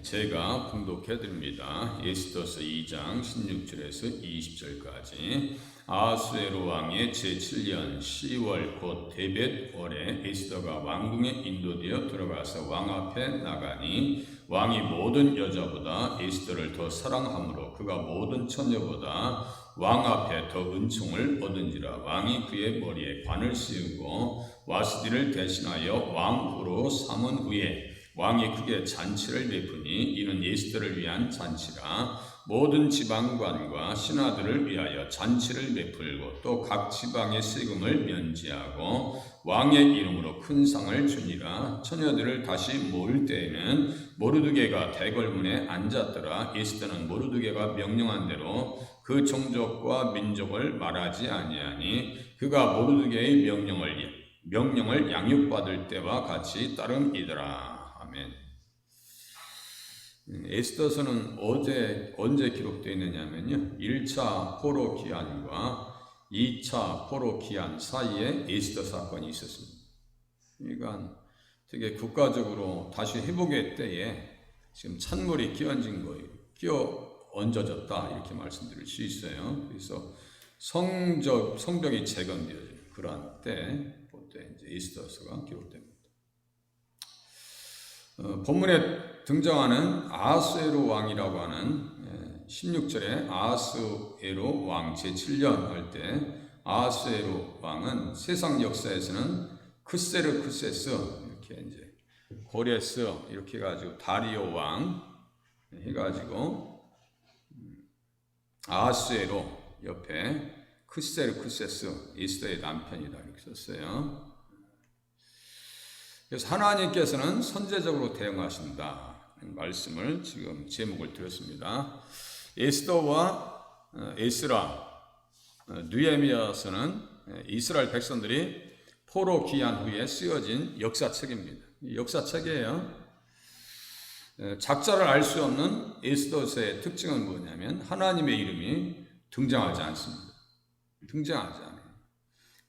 제가 봉독해 드립니다. 에스더서 2장 16절에서 20절까지. 아하수에로 왕의 제7년 10월 곧 데벳월에 에스더가 왕궁에 인도되어 들어가서 왕 앞에 나가니 왕이 모든 여자보다 에스더를 더 사랑하므로 그가 모든 처녀보다 왕 앞에 더 은총을 얻은지라. 왕이 그의 머리에 관을 씌우고 와스디를 대신하여 왕후로 삼은 후에 왕이 크게 잔치를 베푸니 이는 에스더를 위한 잔치라. 모든 지방관과 신하들을 위하여 잔치를 베풀고 또 각 지방의 세금을 면제하고 왕의 이름으로 큰 상을 주니라. 처녀들을 다시 모을 때에는 모르드게가 대궐문에 앉았더라. 에스더는 모르드게가 명령한 대로 그 종족과 민족을 말하지 아니하니 그가 모르드게의 명령을 양육받을 때와 같이 따름이더라. 아멘. 에스더서는 언제 기록되어 있느냐면요, 1차 포로 기한과 2차 포로 기한 사이에 에스더 사건이 있었습니다. 그러니까 되게 국가적으로 다시 회복의 때에 지금 찬물이 끼얹은 거예요. 끼어 얹어졌다 이렇게 말씀드릴 수 있어요. 그래서 성벽이 재건되어진 그러한 때 그때 이제 에스더서가 기록됩니다. 본문에 등장하는 아하수에로 왕이라고 하는 16절에 아하수에로 왕 제7년 할 때 아하수에로 왕은 세상 역사에서는 크세르크세스 이렇게 이제 고레스 이렇게 해가지고 다리오 왕 해가지고 아하수에로 옆에 크세르크세스 에스더의 남편이다 이렇게 썼어요. 그래서 하나님께서는 선제적으로 대응하신다 말씀을 지금 제목을 드렸습니다. 에스더와 에스라, 느헤미야서는 이스라엘 백성들이 포로 귀환 후에 쓰여진 역사책입니다. 역사책이에요. 작자를 알 수 없는 에스더서의 특징은 뭐냐면 하나님의 이름이 등장하지 않습니다. 등장하지 않아요.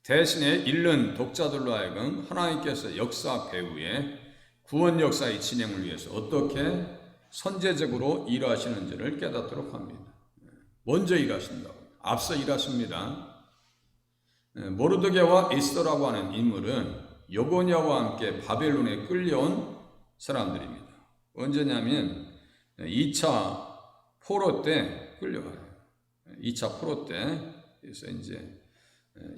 대신에 읽는 독자들로 하여금 하나님께서 역사 배후에 구원 역사의 진행을 위해서 어떻게 선제적으로 일하시는지를 깨닫도록 합니다. 먼저 일하신다고, 앞서 일하십니다. 모르드게와 에스더라고 하는 인물은 여고냐와 함께 바벨론에 끌려온 사람들입니다. 언제냐면 2차 포로 때 끌려가요. 2차 포로 때. 그래서 이제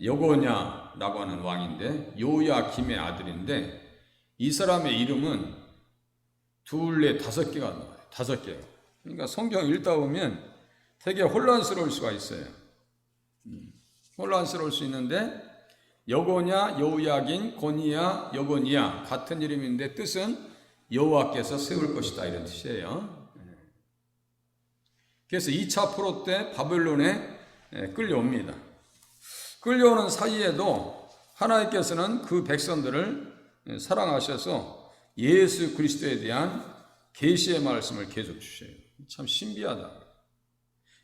여고냐라고 하는 왕인데 요야김의 아들인데 이 사람의 이름은 둘, 넷, 5개가 나와요. 5개. 그러니까 성경 읽다 보면 되게 혼란스러울 수가 있어요. 혼란스러울 수 있는데 여고냐, 여우야긴, 고니야, 여고니야 같은 이름인데 뜻은 여호와께서 세울 것이다 이런 뜻이에요. 그래서 2차 포로 때 바벨론에 끌려옵니다. 끌려오는 사이에도 하나님께서는 그 백성들을 사랑하셔서 예수 그리스도에 대한 계시의 말씀을 계속 주셔요. 참 신비하다.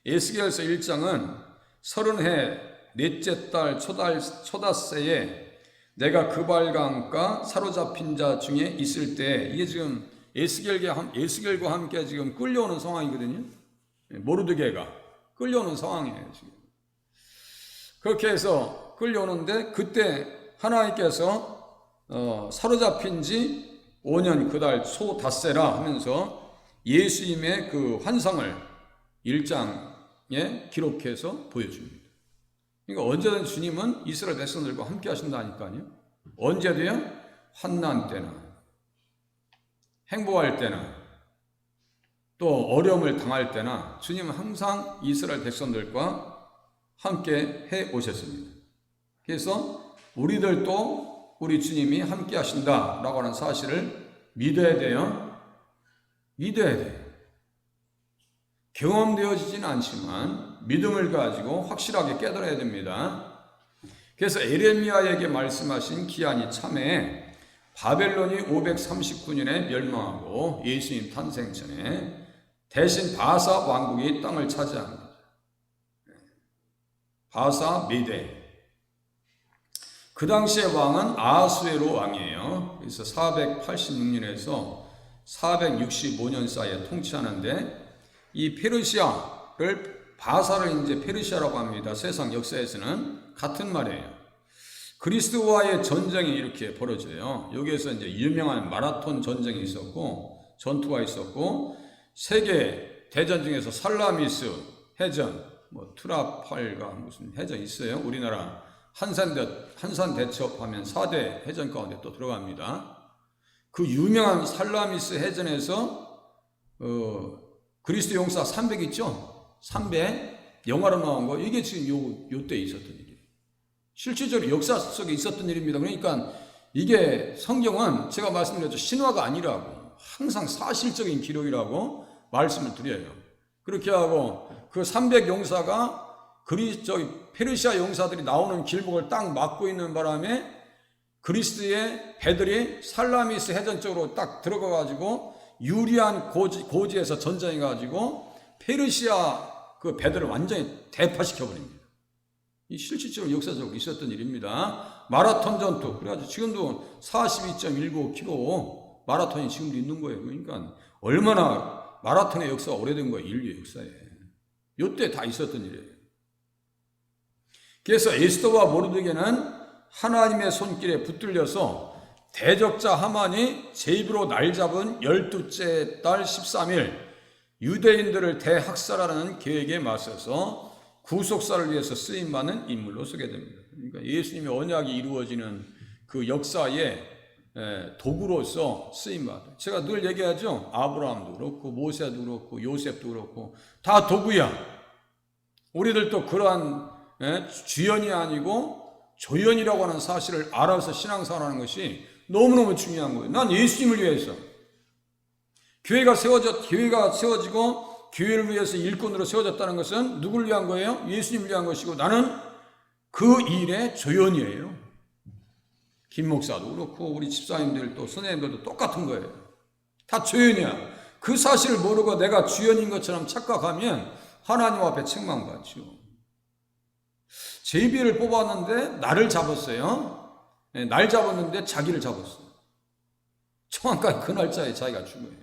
에스겔서 1장은 30해 넷째 달 초닷새에 내가 그발강가 사로잡힌 자 중에 있을 때 이게 지금 에스겔과 함께 지금 끌려오는 상황이거든요. 모르드게가 끌려오는 상황이에요. 지금. 그렇게 해서 끌려오는데 그때 하나님께서 사로잡힌 지 5년 그달 소닷새라 하면서 예수님의 그 환상을 1장에 기록해서 보여줍니다. 그러니까 언제든 주님은 이스라엘 백성들과 함께 하신다니까요. 언제도요? 환난 때나 행복할 때나 또 어려움을 당할 때나 주님은 항상 이스라엘 백성들과 함께 해 오셨습니다. 그래서 우리들도 우리 주님이 함께 하신다라고 하는 사실을 믿어야 돼요. 믿어야 돼요. 경험되어지진 않지만 믿음을 가지고 확실하게 깨달아야 됩니다. 그래서 에레미야에게 말씀하신 기한이 참에 바벨론이 539년에 멸망하고 예수님 탄생 전에 대신 바사 왕국이 땅을 차지합니다. 바사 메대. 그 당시의 왕은 아하수에로 왕이에요. 그래서 486년에서 465년 사이에 통치하는데 이 페르시아를 바사를 이제 페르시아라고 합니다. 세상 역사에서는 같은 말이에요. 그리스도와의 전쟁이 이렇게 벌어져요. 여기에서 이제 유명한 마라톤 전쟁이 있었고 전투가 있었고 세계 대전 중에서 살라미스 해전, 뭐 트라팔가 무슨 해전 있어요. 우리나라 한산 대첩하면 4대 해전 가운데 또 들어갑니다. 그 유명한 살라미스 해전에서 그리스도 용사 300 있죠? 300 영화로 나온 거 이게 지금 요때 있었던 일이에요. 실질적으로 역사 속에 있었던 일입니다. 그러니까 이게 성경은 제가 말씀드렸죠. 신화가 아니라고 항상 사실적인 기록이라고 말씀을 드려요. 그렇게 하고 그 300 용사가 페르시아 용사들이 나오는 길목을 딱 막고 있는 바람에 그리스도의 배들이 살라미스 해전 쪽으로 딱 들어가가지고 유리한 고지에서 전쟁해가지고 페르시아 그 배들을 완전히 대파시켜버립니다. 이 실질적으로 역사적으로 있었던 일입니다. 마라톤 전투. 그래가지고 지금도 42.19km 마라톤이 지금도 있는 거예요. 그러니까 얼마나 마라톤의 역사가 오래된 거예요. 인류의 역사에. 요때 다 있었던 일이에요. 그래서 에스더와 모르드게는 하나님의 손길에 붙들려서 대적자 하만이 제 입으로 날 잡은 12째 달 13일 유대인들을 대학살하는 계획에 맞서서 구속사를 위해서 쓰임받는 인물로 서게 됩니다. 그러니까 예수님의 언약이 이루어지는 그 역사의 도구로서 쓰임받아요. 제가 늘 얘기하죠. 아브라함도 그렇고 모세도 그렇고 요셉도 그렇고 다 도구야. 우리들도 그러한 주연이 아니고 조연이라고 하는 사실을 알아서 신앙생활하는 것이 너무너무 중요한 거예요. 난 예수님을 위해서 교회가 세워지고 교회를 위해서 일꾼으로 세워졌다는 것은 누구를 위한 거예요? 예수님을 위한 것이고 나는 그 일의 조연이에요. 김 목사도 그렇고 우리 집사님들도 선생님들도 똑같은 거예요. 다 조연이야. 그 사실을 모르고 내가 주연인 것처럼 착각하면 하나님 앞에 책망받죠. 제비를 뽑았는데 나를 잡았어요. 날 잡았는데 자기를 잡았어요. 정확한 그 날짜에 자기가 죽어요.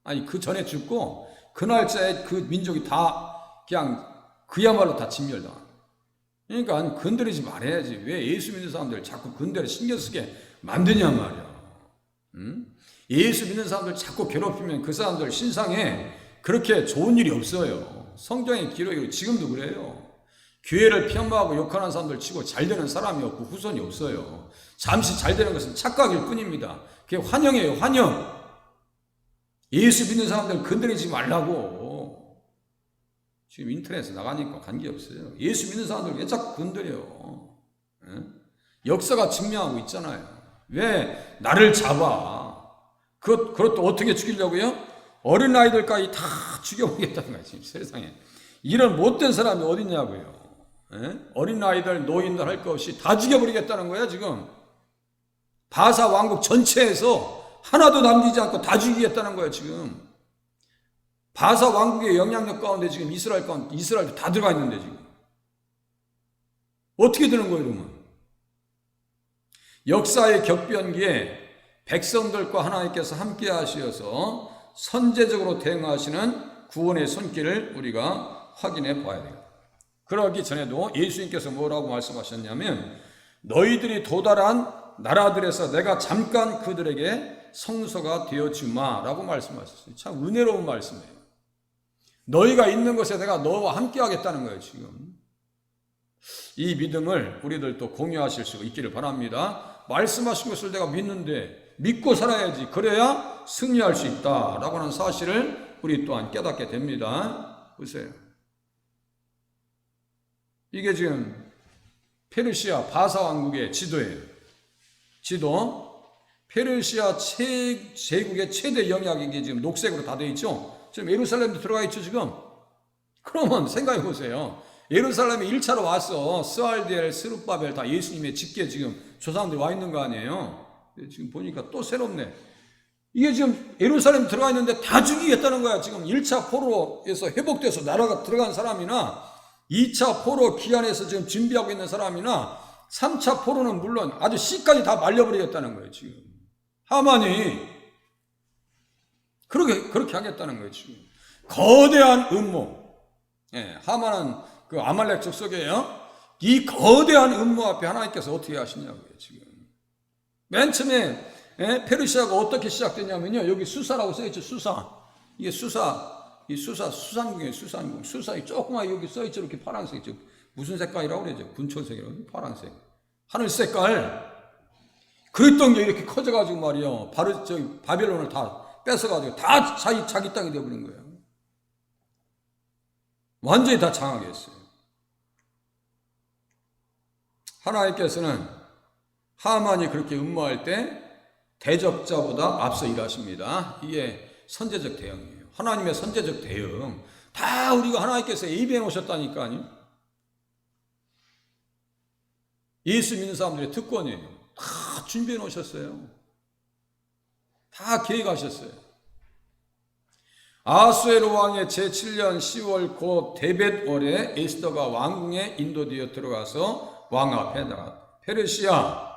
아니 그 전에 죽고 그 날짜에 그 민족이 다 그냥 그야말로 다 진멸당합니다. 그러니까 건드리지 말아야지. 왜 예수 믿는 사람들 자꾸 건드려 신경 쓰게 만드냐 말이야. 예수 믿는 사람들 자꾸 괴롭히면 그 사람들 신상에 그렇게 좋은 일이 없어요. 성경의 기록이 지금도 그래요. 교회를 폄하하고 욕하는 사람들 치고 잘 되는 사람이 없고 후손이 없어요. 잠시 잘 되는 것은 착각일 뿐입니다. 그게 환영이에요. 환영. 예수 믿는 사람들 건드리지 말라고. 지금 인터넷에 나가니까 관계없어요. 예수 믿는 사람들 왜 자꾸 건드려요? 역사가 증명하고 있잖아요. 왜 나를 잡아? 그것도 어떻게 죽이려고요? 어린아이들까지 다 죽여보겠다는 거예요. 지금 세상에. 이런 못된 사람이 어딨냐고요. 어린아이들, 노인들 할 것 없이 다 죽여버리겠다는 거야 지금. 바사 왕국 전체에서 하나도 남기지 않고 다 죽이겠다는 거야 지금. 바사 왕국의 영향력 가운데 지금 이스라엘도 다 들어가 있는데 지금. 어떻게 되는 거예요 그러면? 역사의 격변기에 백성들과 하나님께서 함께 하시어서 선제적으로 대응하시는 구원의 손길을 우리가 확인해 봐야 돼요. 그러기 전에도 예수님께서 뭐라고 말씀하셨냐면 너희들이 도달한 나라들에서 내가 잠깐 그들에게 성소가 되어주마 라고 말씀하셨어요. 참 은혜로운 말씀이에요. 너희가 있는 곳에 내가 너와 함께 하겠다는 거예요 지금. 이 믿음을 우리들도 공유하실 수 있기를 바랍니다. 말씀하신 것을 내가 믿는데 믿고 살아야지. 그래야 승리할 수 있다라고 하는 사실을 우리 또한 깨닫게 됩니다. 보세요. 이게 지금 페르시아 바사 왕국의 지도예요. 지도. 페르시아 제국의 최대 영향이 이게 지금 녹색으로 다 되어 있죠. 지금 예루살렘도 들어가 있죠 지금. 그러면 생각해 보세요. 예루살렘에 1차로 와서 스알디엘, 스룹바벨 다 예수님의 직계 지금 조상들이 와 있는 거 아니에요. 지금 보니까 또 새롭네. 이게 지금 예루살렘 들어가 있는데 다 죽이겠다는 거야. 지금 1차 포로에서 회복돼서 나라가 들어간 사람이나 2차 포로 기한에서 지금 준비하고 있는 사람이나 3차 포로는 물론 아주 씨까지 다 말려버리겠다는 거예요 지금. 하만이 그렇게 하겠다는 거예요, 지금. 거대한 음모. 예, 하만은 그 아말렉 족속이에요. 이 거대한 음모 앞에 하나님께서 어떻게 하시냐고요, 지금. 맨 처음에, 예, 페르시아가 어떻게 시작됐냐면요, 여기 수사라고 써있죠, 수사. 이게 수산궁이에요, 수산궁. 수사이 조그마한 여기 써있죠, 이렇게 파란색이죠. 무슨 색깔이라고 그러죠? 군초색이라고. 파란색. 하늘 색깔. 그랬던 게 이렇게 커져가지고 말이요. 바벨론을 다 뺏어가지고 다 자기 땅이 되어버린 거예요. 완전히 다 장하게 했어요. 하나님께서는 하만이 그렇게 음모할 때 대적자보다 앞서 일하십니다. 이게 선제적 대응이에요. 하나님의 선제적 대응. 다 우리가 하나님께서 예비해 놓으셨다니까요. 예수 믿는 사람들의 특권이에요. 다 준비해 놓으셨어요. 다 계획하셨어요. 아수에로 왕의 제7년 10월 곧 데벳월에 에스더가 왕궁에 인도되어 들어가서 왕 앞에 나갔다. 페르시아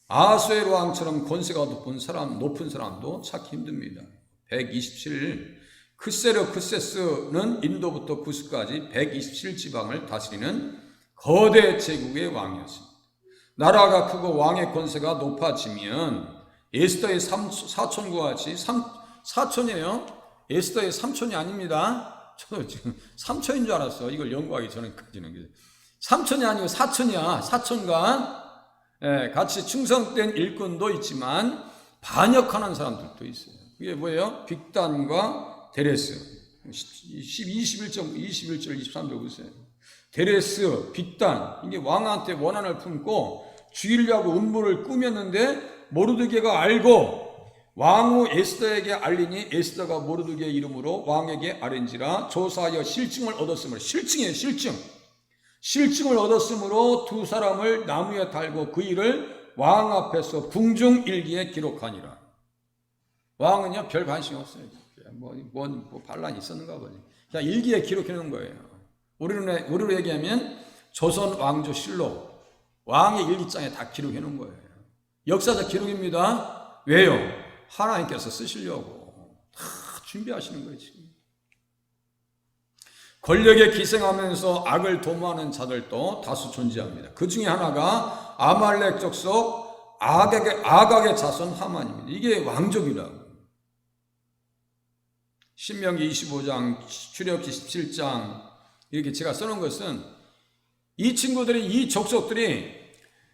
아수에로 왕처럼 권세가 높은 사람도 찾기 힘듭니다. 127 크세스는 인도부터 구스까지 127지방을 다스리는 거대 제국의 왕이었습니다. 나라가 크고 왕의 권세가 높아지면 에스더의 사촌과 같이 사촌이에요. 에스더의 삼촌이 아닙니다. 저도 지금 삼촌인 줄 알았어. 이걸 연구하기 전에까지는. 삼촌이 아니고 사촌이야. 사촌과 같이 충성된 일꾼도 있지만 반역하는 사람들도 있어요. 그게 뭐예요? 빅단과 데레스. 21절 23절 보세요. 데레스, 빅단, 이게 왕한테 원한을 품고 죽이려고 음모를 꾸몄는데 모르드게가 알고 왕후 에스더에게 알리니 에스더가 모르드게의 이름으로 왕에게 아뢰니라. 조사하여 실증을 얻었으므로, 실증이에요, 실증을 얻었으므로 두 사람을 나무에 달고 그 일을 왕 앞에서 궁중일기에 기록하니라. 왕은요 별 관심 없어요. 뭐 반란이 있었는가 보지. 그냥 일기에 기록해 놓은 거예요. 우리로 얘기하면 조선 왕조 실록, 왕의 일기장에 다 기록해 놓은 거예요. 역사적 기록입니다. 왜요? 하나님께서 쓰시려고 다 준비하시는 거예요, 지금. 권력에 기생하면서 악을 도모하는 자들도 다수 존재합니다. 그 중에 하나가 아말렉 족속 아각의 자손 하만입니다. 이게 왕족이라고. 신명기 25장, 출애굽기 17장 이렇게 제가 써놓은 것은 이 친구들이, 이 족속들이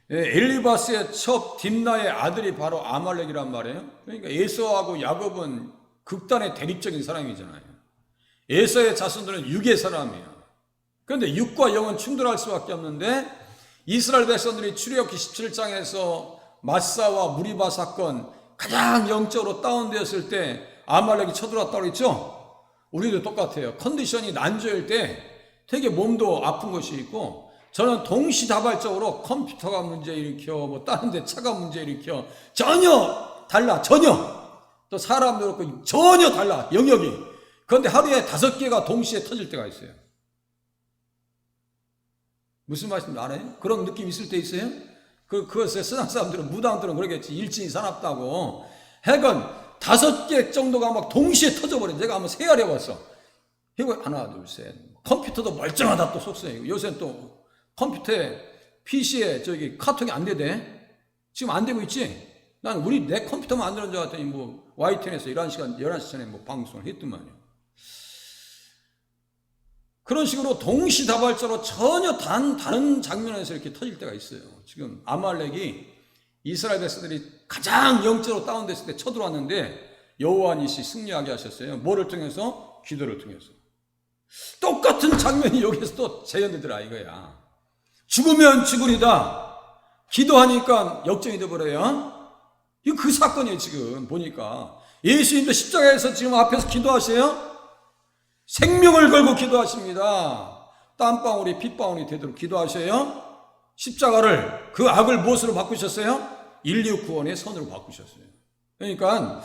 엘리바스의 첩 딥나의 아들이 바로 아말렉이란 말이에요. 그러니까 에서하고 야곱은 극단의 대립적인 사람이잖아요. 에서의 자손들은 육의 사람이에요. 그런데 육과 영은 충돌할 수밖에 없는데 이스라엘 백성들이 출애굽기 17장에서 마사와 무리바 사건 가장 영적으로 다운되었을 때 아말렉이 쳐들어왔다고 했죠. 우리도 똑같아요. 컨디션이 난조일 때 되게 몸도 아픈 것이 있고, 저는 동시다발적으로 컴퓨터가 문제 일으켜, 뭐 다른 데 차가 문제 일으켜, 전혀 달라, 전혀. 또 사람도 그렇고 전혀 달라, 영역이. 그런데 하루에 5개가 동시에 터질 때가 있어요. 무슨 말씀인지 알아요? 그런 느낌 있을 때 있어요? 그것에 신앙 사람들은, 무당들은 그러겠지. 일진이 사납다고. 하여간 5개 정도가 막 동시에 터져버려. 제가 한번 세알해 봤어. 이거 하나, 둘, 셋. 컴퓨터도 멀쩡하다 또 속성이고, 요새는 또 컴퓨터에, PC에 저기 카톡이 안 되대. 지금 안 되고 있지? 난 내 컴퓨터만 안 되는 줄 알았더니 뭐 YTN에서 11시 전에 뭐 방송을 했더만요. 그런 식으로 동시다발적으로 전혀 다른 장면에서 이렇게 터질 때가 있어요. 지금 아말렉이 이스라엘 백성들이 가장 영적으로 다운됐을 때 쳐들어왔는데 여호와 니시 승리하게 하셨어요. 뭐를 통해서? 기도를 통해서. 똑같은 장면이 여기서 또 재현되더라 이거야. 죽으면 죽으리다. 기도하니까 역정이 되어버려요. 이거 그 사건이에요. 지금 보니까 예수님도 십자가에서 지금 앞에서 기도하세요. 생명을 걸고 기도하십니다. 땀방울이 핏방울이 되도록 기도하셔요. 십자가를, 그 악을 무엇으로 바꾸셨어요? 인류 구원의 선으로 바꾸셨어요. 그러니까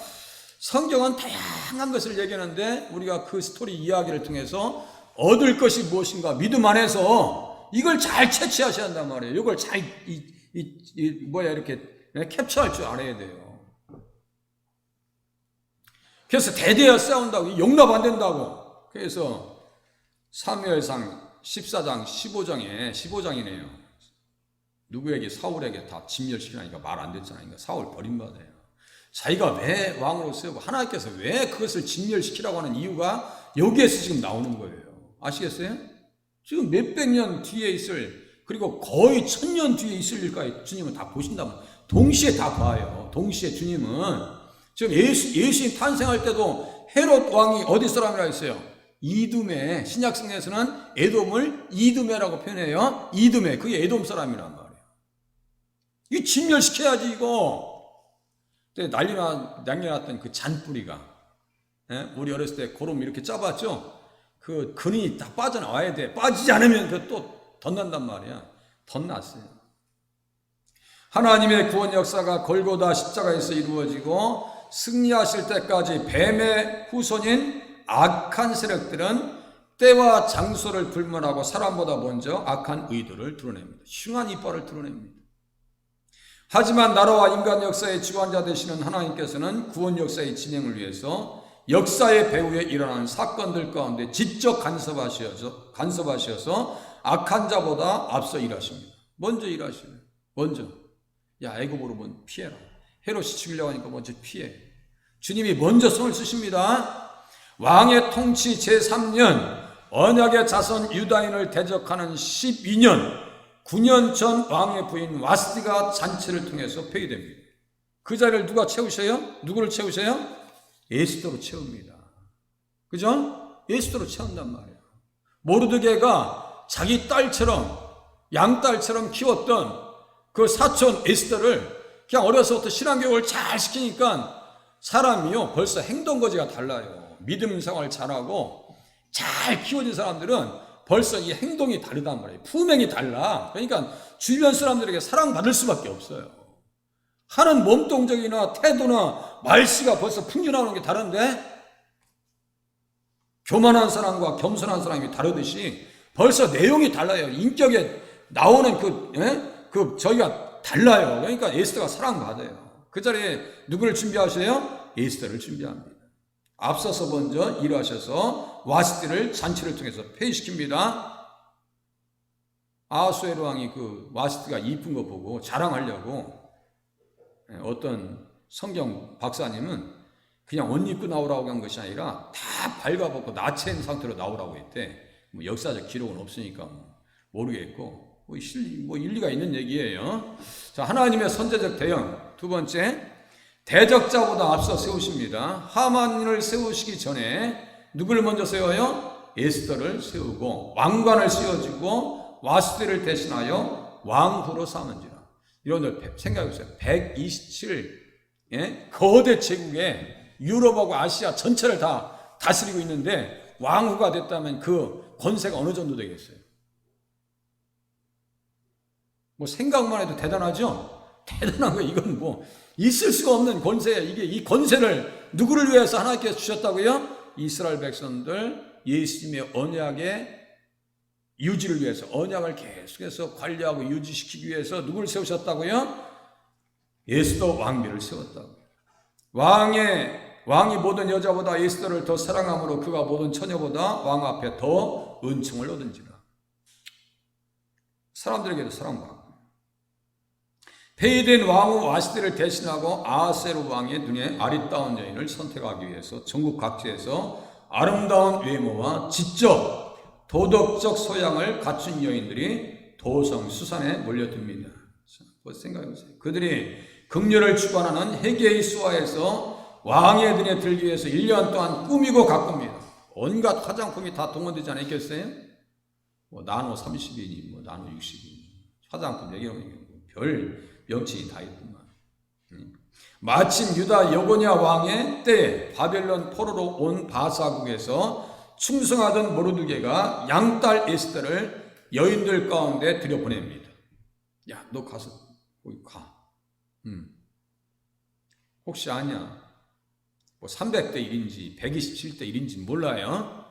성경은 다양한 것을 얘기하는데 우리가 그 스토리 이야기를 통해서 얻을 것이 무엇인가 믿음 안에서 이걸 잘 채취하셔야 한단 말이에요. 이걸 잘 이렇게 캡처할 줄 알아야 돼요. 그래서 대대야 싸운다고, 용납 안 된다고. 그래서 사무엘상 14장 15장이네요. 누구에게? 사울에게 다 진멸시키라니까 말 안 됐잖아요. 사울 버림받아요. 자기가 왜 왕으로 세우고 하나님께서 왜 그것을 진멸시키라고 하는 이유가 여기에서 지금 나오는 거예요. 아시겠어요? 지금 몇백 년 뒤에 있을, 그리고 거의 1000년 뒤에 있을 일까지 주님은 다 보신다면 동시에 다 봐요. 동시에 주님은 지금 예수님 탄생할 때도 헤롯 왕이 어디 사람이라 했어요? 이두메. 신약성경에서는 에돔을 이두메라고 표현해요. 이두메. 그게 에돔 사람이란 말이에요. 이거 진멸시켜야지 이거. 그때 난리 났던 그 잔뿌리가, 우리 어렸을 때 고름 이렇게 짜봤죠? 그 근이 다 빠져나와야 돼. 빠지지 않으면 그 또 덧난단 말이야. 덧났어요. 하나님의 구원 역사가 골고다 십자가에서 이루어지고 승리하실 때까지 뱀의 후손인 악한 세력들은 때와 장소를 불문하고 사람보다 먼저 악한 의도를 드러냅니다. 흉한 이빨을 드러냅니다. 하지만 나라와 인간 역사의 주관자 되시는 하나님께서는 구원 역사의 진행을 위해서 역사의 배후에 일어나는 사건들 가운데 직접 간섭하셔서 악한 자보다 앞서 일하십니다. 먼저 일하시요. 먼저. 야, 애굽으로 먼저 피해라. 헤롯이 죽이려고 하니까 먼저 피해. 주님이 먼저 손을 쓰십니다. 왕의 통치 제3년 언약의 자손 유다인을 대적하는 12년 9년 전 왕의 부인 와스디가 잔치를 통해서 폐위됩니다. 그 자리를 누가 채우셔요? 누구를 채우셔요? 에스더로 채웁니다. 그죠? 에스더로 채운단 말이에요. 모르드게가 자기 딸처럼, 양딸처럼 키웠던 그 사촌 에스더를 그냥 어려서부터 신앙교육을 잘 시키니까 사람이요 벌써 행동거지가 달라요. 믿음 생활 잘하고 잘 키워진 사람들은 벌써 이 행동이 다르단 말이에요. 품행이 달라. 그러니까 주변 사람들에게 사랑받을 수밖에 없어요. 하는 몸동적이나 태도나 말씨가 벌써 풍겨나오는 게 다른데, 교만한 사람과 겸손한 사람이 다르듯이 벌써 내용이 달라요. 인격에 나오는 저희가 달라요. 그러니까 에스더가 사랑받아요. 그 자리에 누구를 준비하세요? 에스더를 준비합니다. 앞서서 먼저 일하셔서 와스디를 잔치를 통해서 폐위시킵니다. 아하수에로 왕이 그 와스디가 이쁜 거 보고 자랑하려고, 어떤 성경 박사님은 그냥 옷 입고 나오라고 한 것이 아니라 다 발가벗고 나체인 상태로 나오라고 했대. 뭐 역사적 기록은 없으니까 모르겠고, 일리가 있는 얘기예요. 자, 하나님의 선제적 대응. 두 번째, 대적자보다 앞서 세우십니다. 하만을 세우시기 전에 누구를 먼저 세워요? 에스더를 세우고 왕관을 씌워주고 와스디를 대신하여 왕후로 삼은지라. 여러분들 생각해보세요. 127 거대 제국에 유럽하고 아시아 전체를 다 다스리고 있는데 왕후가 됐다면 그 권세가 어느 정도 되겠어요? 뭐 생각만 해도 대단하죠? 대단한 거예요. 이건 뭐 있을 수가 없는 권세예요. 이 권세를 누구를 위해서 하나님께서 주셨다고요? 이스라엘 백성들 예수님의 언약의 유지를 위해서, 언약을 계속해서 관리하고 유지시키기 위해서 누구를 세우셨다고요? 에스더 왕비를 세웠다고요. 왕이 모든 여자보다 에스더를 더 사랑함으로 그가 모든 처녀보다 왕 앞에 더 은총을 얻은지라. 사람들에게도 사랑받고, 폐위된 왕후 와스디를 대신하고 아하스웨로 왕의 눈에 아리따운 여인을 선택하기 위해서 전국 각지에서 아름다운 외모와 지적, 도덕적 소양을 갖춘 여인들이 도성 수산에 몰려듭니다. 생각해보세요. 그들이 긍휼을 주관하는 헤게의 수하에서 왕의 눈에 들기 위해서 1년 동안 꾸미고 가꿉니다. 온갖 화장품이 다 동원되지 않았겠어요? 뭐 나노 30이니 뭐 나노 60이니 화장품 얘기하면 별 명칭이 다 있더만. 마침 유다 여고냐 왕의 때에 바벨론 포로로 온 바사국에서 충성하던 모르드게가 양딸 에스더를 여인들 가운데 들여보냅니다. 야, 너 가서 거기 가. 혹시 아냐? 뭐 300대 1인지 127대 1인지 몰라요.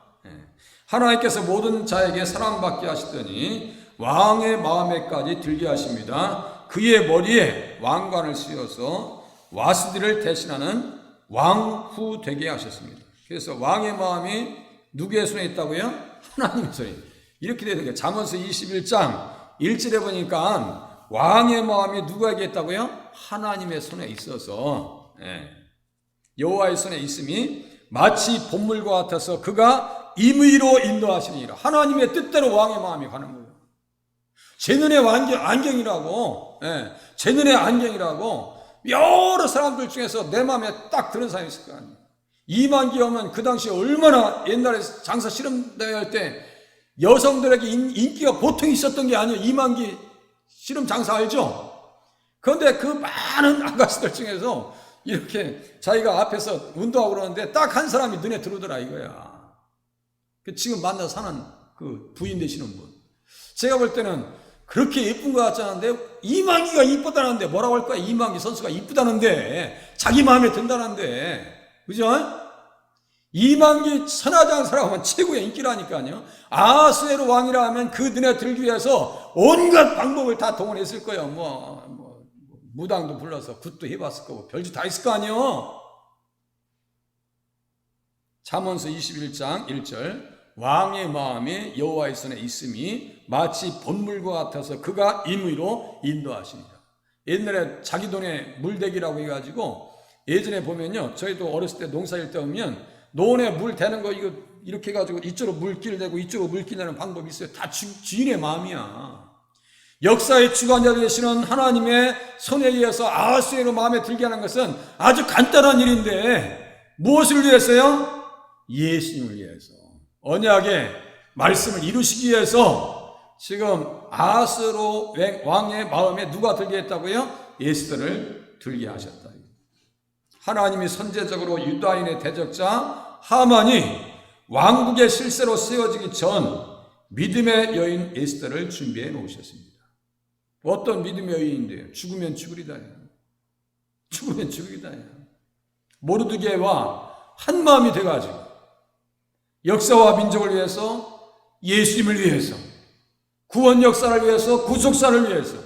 하나님께서 모든 자에게 사랑받게 하시더니 왕의 마음에까지 들게 하십니다. 그의 머리에 왕관을 씌워서 와스디를 대신하는 왕후 되게 하셨습니다. 그래서 왕의 마음이 누구의 손에 있다고요? 하나님의 손에. 이렇게 되는 거예요. 잠언서 21장 1절에 보니까 왕의 마음이 누구에게 있다고요? 하나님의 손에 있어서, 여호와의 손에 있음이 마치 본물과 같아서 그가 임의로 인도하시니라. 하나님의 뜻대로 왕의 마음이 가는 거예요. 제 눈의 안경이라고, 제 눈의 안경이라고 여러 사람들 중에서 내 마음에 딱 드는 사람이 있을 거 아니에요. 이만기 하면 그 당시에 얼마나 옛날에 장사 실험대회 할 때 여성들에게 인기가 보통 있었던 게 아니에요. 이만기 실험 장사 알죠? 그런데 그 많은 아가씨들 중에서 이렇게 자기가 앞에서 운동하고 그러는데 딱 한 사람이 눈에 들어오더라 이거야. 지금 만나 사는 그 부인 되시는 분. 제가 볼 때는 그렇게 예쁜 것 같지 않은데 이만기가 이쁘다는데 뭐라고 할 거야? 이만기 선수가 이쁘다는데 자기 마음에 든다는데 그죠? 이만기 천하장사라고 하면 최고의 인기라니까요. 아하수에로 왕이라 하면 그 눈에 들기 위해서 온갖 방법을 다 동원했을 거예요. 무당도 불러서 굿도 해봤을 거고 별짓 다 있을 거 아니에요. 잠언서 21장 1절 왕의 마음이 여호와의 손에 있음이 마치 본물과 같아서 그가 임의로 인도하시니라. 옛날에 자기 돈에 물대기라고 해가지고 예전에 보면요, 저희도 어렸을 때 농사일 때 오면 논에 물 대는 거 이거 이렇게 해가지고 이쪽으로 물길 대고 이쪽으로 물길 내는 방법이 있어요. 다 주인의 마음이야. 역사의 주관자 되시는 하나님의 손에 의해서 아하수에로 마음에 들게 하는 것은 아주 간단한 일인데 무엇을 위해서요? 예수님을 위해서. 언약의 말씀을 이루시기 위해서 지금 아하수에로 왕의 마음에 누가 들게 했다고요? 에스더를 들게 하셨다. 하나님이 선제적으로 유다인의 대적자 하만이 왕국의 실세로 세워지기 전 믿음의 여인 에스더를 준비해 놓으셨습니다. 어떤 믿음의 여인인데요? 죽으면 죽으리다. 죽으면 죽으리다. 모르드게와 한 마음이 돼가지고 역사와 민족을 위해서, 예수님을 위해서, 구원 역사를 위해서, 구속사를 위해서,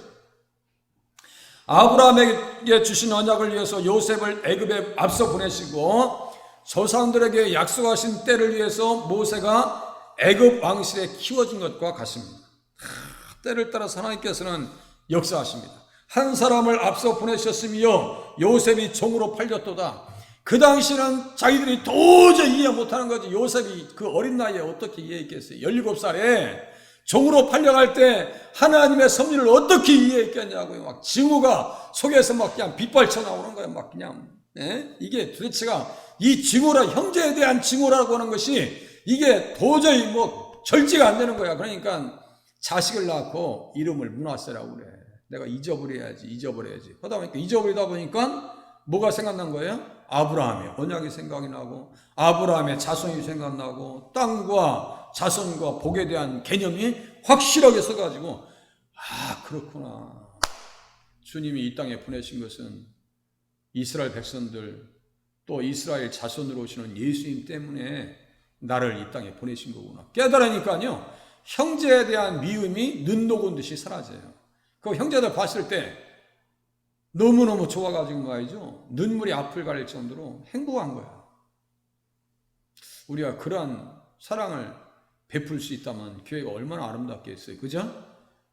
아브라함에게 주신 언약을 위해서 요셉을 애굽에 앞서 보내시고 조상들에게 약속하신 때를 위해서 모세가 애굽 왕실에 키워진 것과 같습니다. 때를 따라서 하나님께서는 역사하십니다. 한 사람을 앞서 보내셨으며 요셉이 종으로 팔렸도다. 그 당시는 자기들이 도저히 이해 못하는 거지. 요셉이 그 어린 나이에 어떻게 이해했겠어요? 17살에 종으로 팔려갈 때 하나님의 섭리를 어떻게 이해했겠냐고요. 막 징후가 속에서 막 그냥 빗발쳐 나오는 거예요. 막 그냥. 이게 도대체가 이 징후라, 형제에 대한 징후라고 하는 것이 이게 도저히 절제가 안 되는 거야. 그러니까 자식을 낳고 이름을 문하세라고 그래. 내가 잊어버려야지. 하다 보니까 잊어버리다 보니까 뭐가 생각난 거예요? 아브라함의 언약이 생각이 나고 아브라함의 자손이 생각나고 땅과 자손과 복에 대한 개념이 확실하게 서가지고 그렇구나. 주님이 이 땅에 보내신 것은 이스라엘 백성들 또 이스라엘 자손으로 오시는 예수님 때문에 나를 이 땅에 보내신 거구나. 깨달으니까요. 형제에 대한 미움이 눈 녹은 듯이 사라져요. 그 형제들 봤을 때 너무너무 좋아가지고 말이죠. 눈물이 앞을 가릴 정도로 행복한 거야. 우리가 그러한 사랑을 베풀 수 있다면 교회가 얼마나 아름답겠어요. 그죠?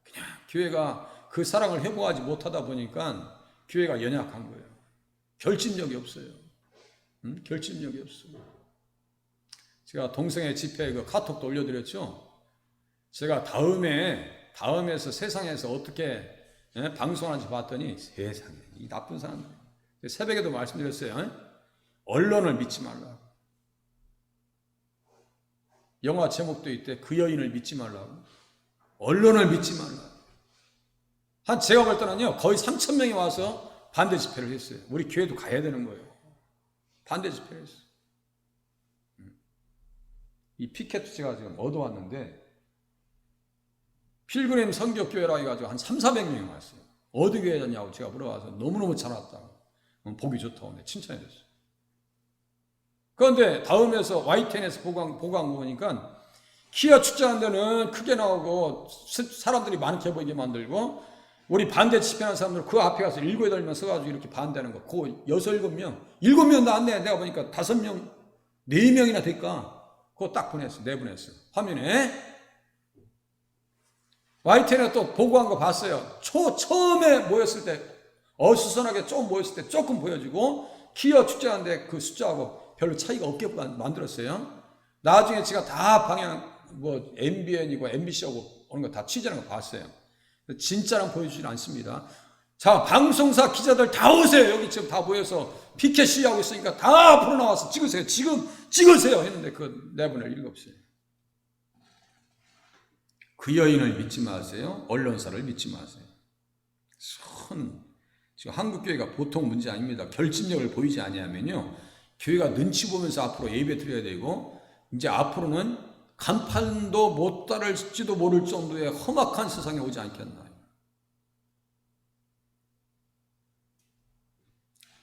그냥 교회가 그 사랑을 회복하지 못하다 보니까 교회가 연약한 거예요. 결집력이 없어요. 결집력이 없어요. 제가 동생의 집회에 그 카톡도 올려드렸죠. 제가 다음에서 세상에서 어떻게 방송하는지 봤더니 세상에 이 나쁜 사람들. 새벽에도 말씀드렸어요. 언론을 믿지 말라고. 영화 제목도 있대. 그 여인을 믿지 말라고. 언론을 믿지 말라고. 제가 볼 때는요, 거의 3,000명이 와서 반대 집회를 했어요. 우리 교회도 가야 되는 거예요. 반대 집회를 했어요. 이 피켓도 제가 지금 얻어왔는데, 필그림 선교교회라 해가지고 한 300~400명이 왔어요. 어디 교회냐고 제가 물어봐서 너무너무 잘 왔다고. 보기 좋다고 칭찬해 줬어요. 그런데 다음에서 YTN에서 보강 보니까 기아 축제하는 데는 크게 나오고 사람들이 많게 보이게 만들고 우리 반대 집회하는 사람들 그 앞에 가서 7, 8명 서가지고 이렇게 반대하는 거. 그 6, 7명. 7명도 안 돼. 내가 보니까 5명, 4명이나 될까? 그거 딱 보냈어. 내보냈어. 화면에. YTN에 또 보고한 거 봤어요. 처음에 모였을 때, 어수선하게 좀 모였을 때 조금 보여주고, 기어 축제하는데 그 숫자하고 별로 차이가 없게 만들었어요. 나중에 제가 다 방향, MBN이고 MBC하고 오는 거 다 취재하는 거 봤어요. 진짜랑 보여주진 않습니다. 자, 방송사 기자들 다 오세요. 여기 지금 다 모여서 피켓 시위하고 있으니까 다 앞으로 나와서 찍으세요. 지금 찍으세요. 했는데 그 내보낼 일이 없어요. 그 여인을 믿지 마세요. 언론사를 믿지 마세요. 지금 한국교회가 보통 문제 아닙니다. 결집력을 보이지 아니하면요, 교회가 눈치 보면서 앞으로 예배 드려야 되고, 이제 앞으로는 간판도 못 따를지도 모를 정도의 험악한 세상에 오지 않겠나.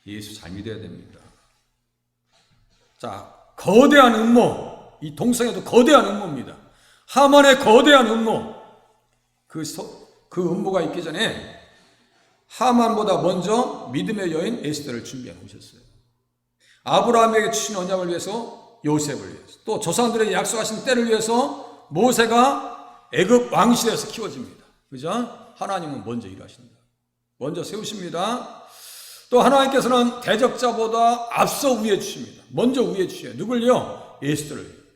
예수 잘 믿어야 됩니다. 자, 거대한 음모, 이 동성애도 거대한 음모입니다. 하만의 거대한 음모, 그 음모가 있기 전에 하만보다 먼저 믿음의 여인 에스더를 준비해 오셨어요. 아브라함에게 주신 언약을 위해서 요셉을 위해서, 또 조상들에게 약속하신 때를 위해서 모세가 애굽 왕실에서 키워집니다. 그죠? 하나님은 먼저 일하신다. 먼저 세우십니다. 또 하나님께서는 대적자보다 앞서 우위해 주십니다. 먼저 우위해 주셔요. 누굴요? 에스더를.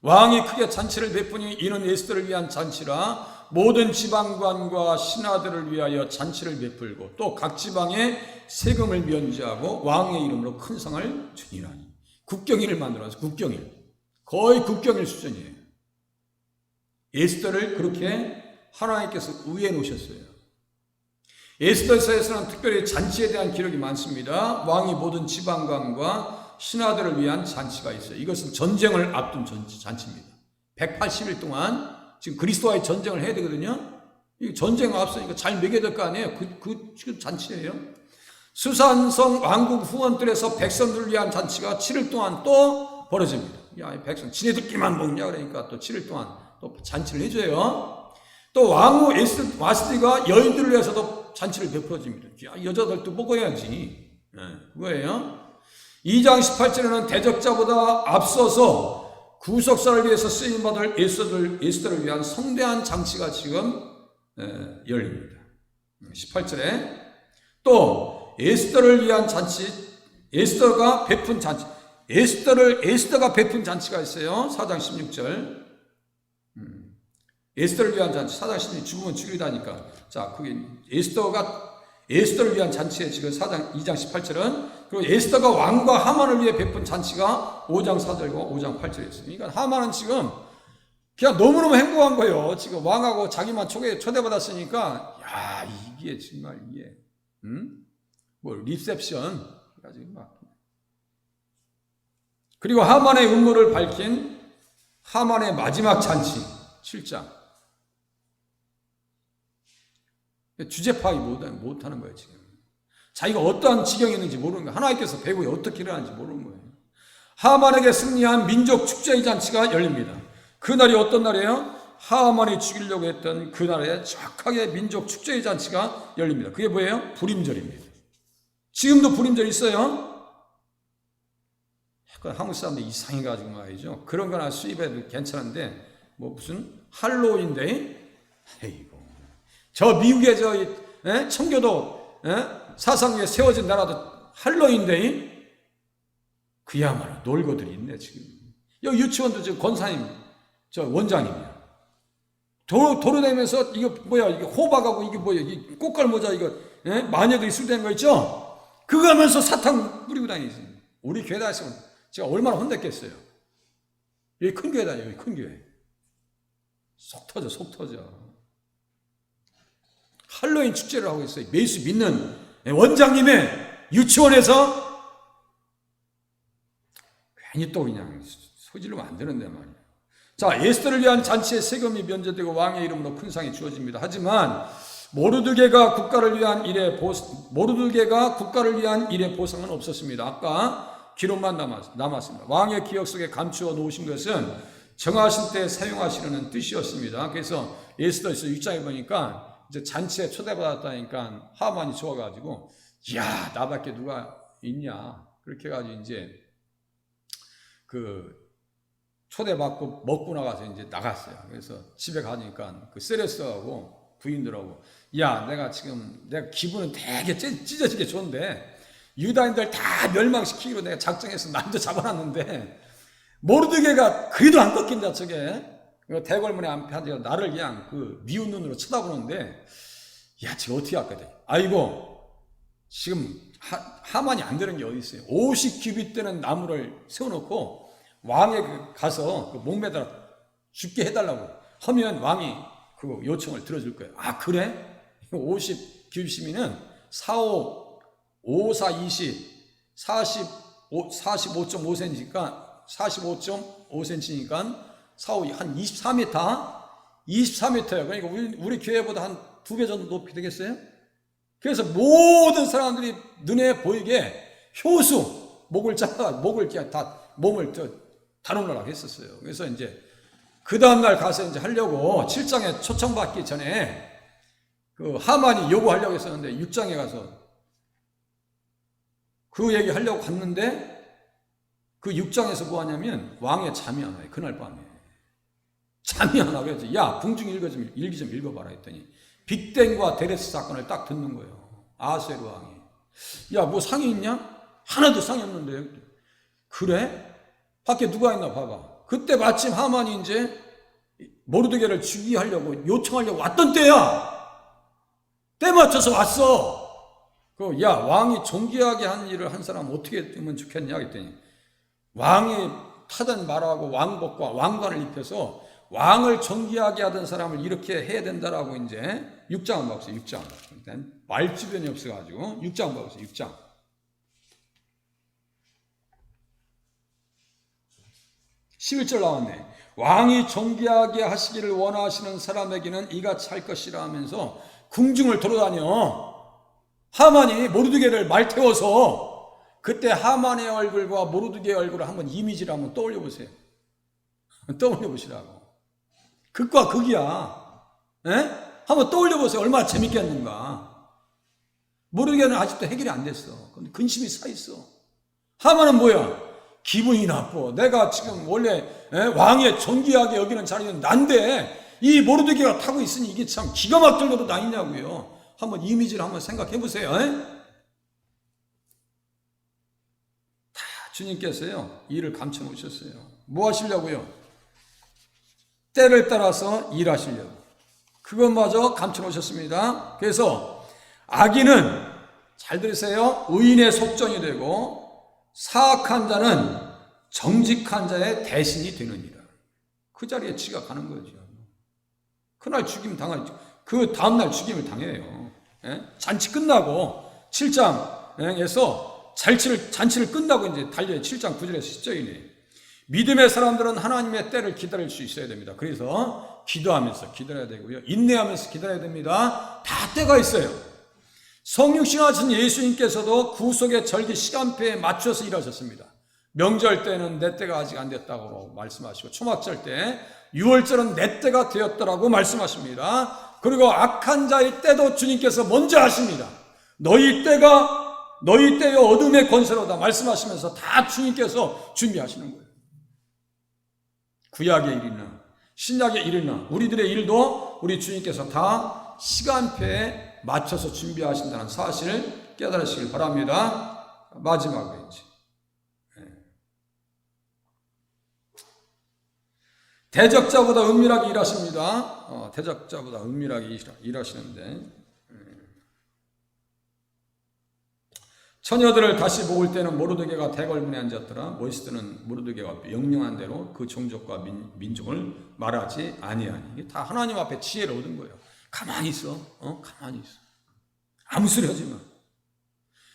왕이 크게 잔치를 베푸니 이는 에스더를 위한 잔치라. 모든 지방관과 신하들을 위하여 잔치를 베풀고 또 각 지방에 세금을 면제하고 왕의 이름으로 큰 상을 주니라니. 국경일을 만들어서 국경일. 거의 국경일 수준이에요. 에스더를 그렇게 하나님께서 우위해 놓으셨어요. 에스더서에서는 특별히 잔치에 대한 기록이 많습니다. 왕이 모든 지방관과 신하들을 위한 잔치가 있어요. 이것은 전쟁을 앞둔 잔치입니다. 180일 동안 지금 그리스도와의 전쟁을 해야 되거든요. 이 전쟁을 앞서니까 잘 먹여야 될 거 아니에요. 그 잔치예요. 수산성 왕국 후원들에서 백성들을 위한 잔치가 7일 동안 또 벌어집니다. 야, 백성 지네들끼만 먹냐 그러니까 또 7일 동안 또 잔치를 해줘요. 또 왕후 와스디가 여인들을 위해서도 잔치를 베풀어집니다. 야, 여자들도 먹어야지. 그거예요. 2장 18절에는 대적자보다 앞서서 구속사를 위해서 쓰임받을 에스더를 위한 성대한 잔치가 지금 열립니다. 18절에 또 에스더를 위한 잔치, 에스더가 베푼 잔치, 에스더가 베푼 잔치가 있어요. 4장 16절. 에스더를 위한 잔치, 4장 16절 죽으면 죽이다니까. 자, 그게 에스더를 위한 잔치에 지금 2장 18절은, 그리고 에스더가 왕과 하만을 위해 베푼 잔치가 5장 4절과 5장 8절에 있어요. 그러니까 하만은 지금 그냥 너무너무 행복한 거예요. 지금 왕하고 자기만 초대받았으니까, 야, 이게 정말 이게, 리셉션. 그리고 하만의 음모를 밝힌 하만의 마지막 잔치, 7장. 주제 파악이 못하는 거예요, 지금. 자기가 어떠한 지경이 있는지 모르는 거예요. 하나님께서 배후에 어떻게 일어나는지 모르는 거예요. 하만에게 승리한 민족 축제의 잔치가 열립니다. 그날이 어떤 날이에요? 하만이 죽이려고 했던 그날에 정확하게 민족 축제의 잔치가 열립니다. 그게 뭐예요? 불임절입니다. 지금도 불임절 있어요? 한국 사람들이 이상해가지고 말이죠. 그런 거나 수입해도 괜찮은데, 무슨 할로윈데이? 에이고. 저 미국의 청교도 사상 위에 세워진 나라도 할로윈데이? 그야말로 놀고들이 있네, 지금. 여기 유치원도 지금 권사님, 원장님이야. 도로 다니면서, 이거 뭐야, 이게 호박하고 이게 뭐야, 이 꽃갈 모자, 이거, 마녀들이 술대는 거 있죠? 그거 하면서 사탕 뿌리고 다니지. 우리 교회 다녔으면 제가 얼마나 혼냈겠어요. 여기 큰 교회 다녀요, 여기 큰 교회. 속 터져. 할로윈 축제를 하고 있어요. 예수 믿는 원장님의 유치원에서 괜히 또 그냥 소질르면 안 되는데 말이에요. 자, 에스더를 위한 잔치에 세금이 면제되고 왕의 이름으로 큰 상이 주어집니다. 하지만 모르드게가 국가를 위한 일의 보상은 없었습니다. 아까 기록만 남았습니다. 왕의 기억 속에 감추어 놓으신 것은 정하신 때 사용하시려는 뜻이었습니다. 그래서 에스더에서 6장에 보니까 이제 잔치에 초대받았다니까 하만이 좋아가지고, 야, 나밖에 누가 있냐. 그렇게 해가지고 이제 그 초대받고 먹고 나가서 이제 나갔어요. 그래서 집에 가니까 그 세레스하고 부인들하고, 야, 내가 기분은 되게 찢어지게 좋은데 유다인들 다 멸망시키기로 내가 작정해서 남도 잡아놨는데 모르드게가 그래도 안 꺾인다. 저게 대궐문에 앞에 앉아 나를 그냥 그 미운 눈으로 쳐다보는데, 야, 지금 어떻게 할 거야? 아이고, 지금 하만이 안 되는 게 어디 있어요? 50규빗 되는 나무를 세워놓고 왕에 가서 그 목매달아 죽게 해달라고 하면 왕이 그 요청을 들어줄 거예요. 아, 그래? 50규빗이면 4, 20, 45.5cm니까 45.5cm니까 4, 5, 한 24m? 24m예요. 그러니까 우리 교회보다 한 2배 정도 높이 되겠어요? 그래서 모든 사람들이 눈에 보이게 효수, 목을 다 몸을 다루느라고 했었어요. 그래서 이제 그 다음날 가서 이제 하려고 7장에 초청받기 전에 그 하만이 요구하려고 했었는데 6장에 가서 그 얘기 하려고 갔는데 그 6장에서 뭐 하냐면 왕의 잠이 안 와요. 그날 밤에. 잠이 안 와. 그래서 야, 궁중 일기 좀 읽어봐라 했더니 빅땡과 데레스 사건을 딱 듣는 거예요. 아하수에로 왕이. 야, 뭐 상이 있냐? 하나도 상이 없는데. 그래? 밖에 누가 있나 봐봐. 그때 마침 하만이 이제 모르드게를 죽이하려고 요청하려고 왔던 때야. 때 맞춰서 왔어. 야, 왕이 존귀하게 한 일을 한 사람 어떻게 되면 좋겠냐 했더니 왕이 타던 말하고 왕복과 왕관을 입혀서 왕을 존귀하게 하던 사람을 이렇게 해야 된다라고 이제 6장 한번 봐보세요. 6장. 일단 말 주변이 없어가지고 6장 한번 봐보세요. 6장. 11절 나왔네. 왕이 존귀하게 하시기를 원하시는 사람에게는 이같이 할 것이라 하면서 궁중을 돌아다녀. 하만이 모르드게를 말태워서 그때 하만의 얼굴과 모르드게의 얼굴을 한번 이미지를 한번 떠올려 보세요. 떠올려 보시라고. 극과 극이야. 에? 한번 떠올려 보세요. 얼마나 재밌겠는가. 모르드게는 아직도 해결이 안 됐어. 근데 근심이 사 있어. 하만은 뭐야? 기분이 나빠. 내가 지금 원래 왕의 존귀하게 여기는 자리는 난데 이 모르드게가 타고 있으니 이게 참 기가 막힐 것도 아니냐고요. 한번 이미지를 한번 생각해 보세요. 다 주님께서요 일을 감춰 놓으셨어요. 뭐 하시려고요? 때를 따라서 일하시려고. 그것마저 감춰 놓으셨습니다. 그래서 악인은 잘 들으세요. 의인의 속전이 되고 사악한 자는 정직한 자의 대신이 되느니라. 그 자리에 지가 가는 거죠. 그날 죽임 당하죠. 그 다음날 죽임을 당해요. 잔치 끝나고 7장에서 잔치를 끝나고 이제 달려요. 7장 9절에서 10절이네. 믿음의 사람들은 하나님의 때를 기다릴 수 있어야 됩니다. 그래서 기도하면서 기다려야 되고요. 인내하면서 기다려야 됩니다. 다 때가 있어요. 성육신하신 예수님께서도 구속의 절기 시간표에 맞춰서 일하셨습니다. 명절 때는 내 때가 아직 안 됐다고 말씀하시고 초막절 때 6월절은 내 때가 되었더라고 말씀하십니다. 그리고 악한 자의 때도 주님께서 먼저 하십니다. 너희 때의 어둠의 권세로다 말씀하시면서 다 주님께서 준비하시는 거예요. 구약의 일이나 신약의 일이나 우리들의 일도 우리 주님께서 다 시간표에 맞춰서 준비하신다는 사실을 깨달으시길 바랍니다. 마지막으로 이제 대적자보다 은밀하게 일하십니다. 대적자보다 은밀하게 일하시는데 처녀들을 다시 모을 때는 모르드게가 대궐문에 앉았더라. 모이스들은 모르드게가 명령한 대로 그 종족과 민족을 말하지 아니하니. 이게 다 하나님 앞에 지혜를 얻은 거예요. 가만히 있어. 가만히 있어. 아무 소리 하지 마.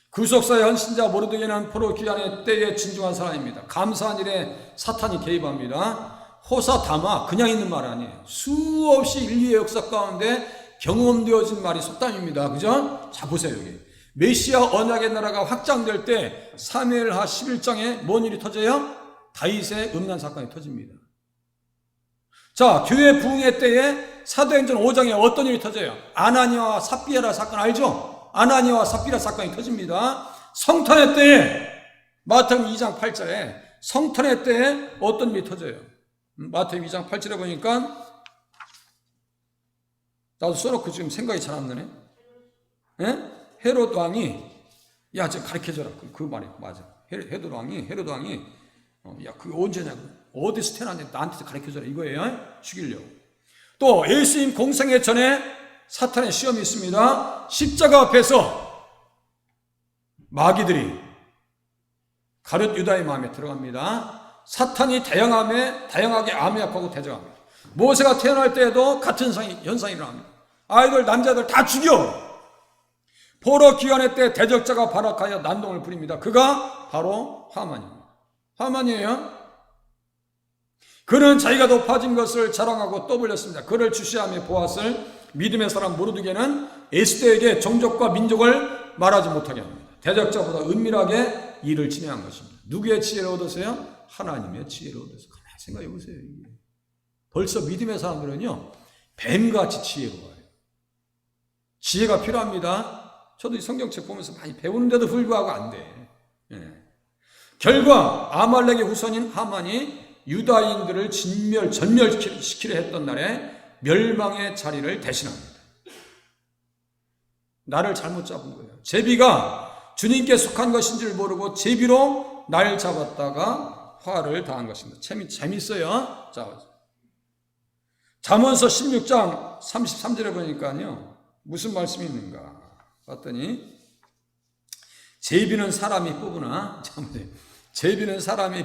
구속사의 헌신자 모르드게는 포로 귀환의 때에 진중한 사람입니다. 감사한 일에 사탄이 개입합니다. 호사다마 그냥 있는 말 아니에요. 수없이 인류의 역사 가운데 경험되어진 말이 속담입니다. 그죠? 자 보세요 여기. 메시아 언약의 나라가 확장될 때 사무엘하 11장에 뭔 일이 터져요? 다윗의 음란 사건이 터집니다. 자, 교회 부흥회 때에 사도행전 5장에 어떤 일이 터져요? 아나니아와 삽비라 사건 알죠? 아나니아와 삽비라 사건이 터집니다. 성탄회 때에 마태복음 2장 8절에 성탄회 때에 어떤 일이 터져요? 마태복음 2장 8절에 보니까 나도 써놓고 지금 생각이 잘 안 나네. 예? 헤롯 왕이 야, 저 가르쳐줘라. 그 말이 맞아. 헤롯 왕이 야, 그게 언제냐고. 어디서 태어났는데 나한테 가르쳐줘라. 이거예요. 죽이려고. 또 예수님 공생애 전에 사탄의 시험이 있습니다. 십자가 앞에서 마귀들이 가룟 유다의 마음에 들어갑니다. 사탄이 다양하게 암약하고 대적합니다. 모세가 태어날 때에도 같은 현상이 일어납니다. 아이들 남자들 다 죽여. 포로 기간의 때 대적자가 발악하여 난동을 부립니다. 그가 바로 하만입니다. 하만이에요. 그는 자기가 높아진 것을 자랑하고 떠벌렸습니다. 그를 주시하며 보았을 믿음의 사람 모르드게는 에스더에게 종족과 민족을 말하지 못하게 합니다. 대적자보다 은밀하게 일을 진행한 것입니다. 누구의 지혜를 얻으세요? 하나님의 지혜를 얻으세요. 가만히 생각해 보세요. 이게. 벌써 믿음의 사람들은요, 뱀같이 지혜로워요. 지혜가 필요합니다. 저도 이 성경책 보면서 많이 배우는데도 불구하고 안 돼. 예. 결과 아말렉의 후손인 하만이 유다인들을 전멸시키려 했던 날에 멸망의 자리를 대신합니다. 나를 잘못 잡은 거예요. 제비가 주님께 속한 것인 줄 모르고 제비로 날 잡았다가 화를 당한 것입니다. 재밌어요. 자, 잠언서 16장 33절에 보니까요, 무슨 말씀이 있는가 봤더니 제비는 사람이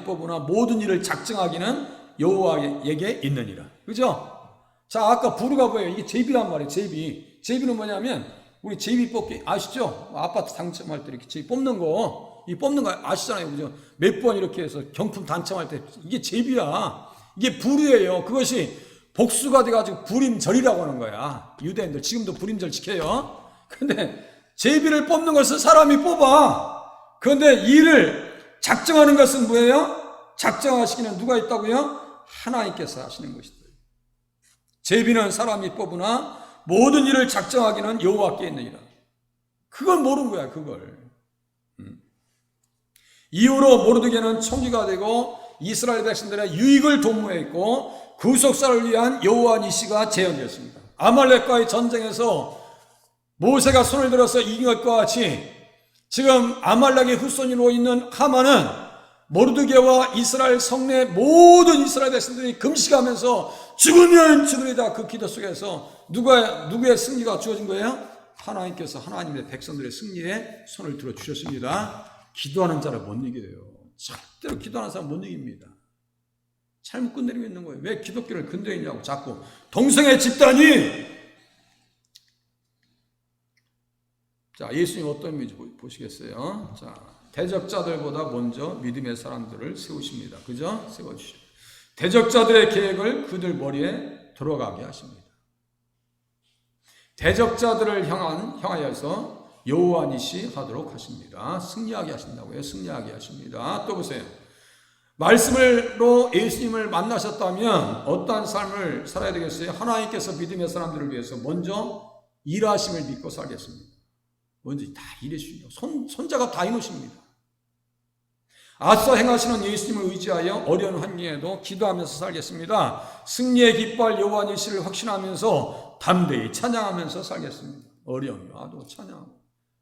뽑으나 모든 일을 작정하기는 여호와에게 있느니라. 그죠? 자, 아까 부르가 뭐예요? 이게 제비란 말이에요. 제비는 뭐냐면 우리 제비 뽑기 아시죠? 아파트 당첨할 때 이렇게 제비 뽑는 거, 이 뽑는 거 아시잖아요. 그죠? 몇 번 이렇게 해서 경품 당첨할 때 이게 제비야. 이게 부르예요. 그것이 복수가 돼가지고 불임절이라고 하는 거야. 유대인들 지금도 불임절 지켜요. 근데 제비를 뽑는 것은 사람이 뽑아. 그런데 일을 작정하는 것은 뭐예요? 작정하시기는 누가 있다고요? 하나님께서 하시는 것이다. 제비는 사람이 뽑으나 모든 일을 작정하기는 여호와께 있느니라. 그걸 모르는 거야, 그걸. 이후로 모르드게는 총리가 되고 이스라엘 백성들의 유익을 도모했고 구속사를 위한 여호와 니시가 재현되었습니다. 아말렉과의 전쟁에서 모세가 손을 들어서 이긴 것과 같이 지금 아말렉의 후손으로 있는 하만은 모르드게와 이스라엘 성내 모든 이스라엘 백성들이 금식하면서 죽으면 죽으리다 그 기도 속에서 누구의 승리가 주어진 거예요? 하나님께서 하나님의 백성들의 승리에 손을 들어 주셨습니다. 기도하는 자를 못 이겨요. 절대로 기도하는 사람 못 이깁니다. 잘못 건드리고 있는 거예요. 왜 기독교를 건드리냐고 자꾸. 동성애 집단이, 자, 예수님 어떤 의미인지 보시겠어요? 자, 대적자들보다 먼저 믿음의 사람들을 세우십니다. 그죠? 세워주시죠. 대적자들의 계획을 그들 머리에 들어가게 하십니다. 대적자들을 향하여서 여호와 니시 하도록 하십니다. 승리하게 하신다고요. 승리하게 하십니다. 또 보세요. 말씀으로 예수님을 만나셨다면 어떠한 삶을 살아야 되겠어요? 하나님께서 믿음의 사람들을 위해서 먼저 일하심을 믿고 살겠습니다. 먼저 다 일해주시죠. 손자가 다 이루십니다. 앞서 행하시는 예수님을 의지하여 어려운 환경에도 기도하면서 살겠습니다. 승리의 깃발 여호와 니시를 확신하면서 담대히 찬양하면서 살겠습니다. 어려움이 와도 찬양하고.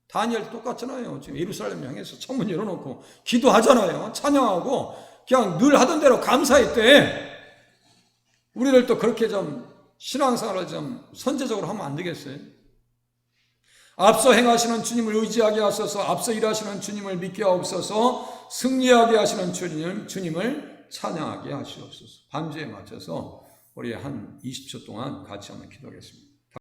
다니엘도 똑같잖아요. 지금 예루살렘 향해서 창문 열어놓고 기도하잖아요. 찬양하고 그냥 늘 하던 대로 감사했대. 우리들도 그렇게 좀 신앙생활을 좀 선제적으로 하면 안 되겠어요? 앞서 행하시는 주님을 의지하게 하소서. 앞서 일하시는 주님을 믿게 하옵소서. 승리하게 하시는 주님을 찬양하게 하시옵소서. 반주에 맞춰서 우리 한 20초 동안 같이 한번 기도하겠습니다.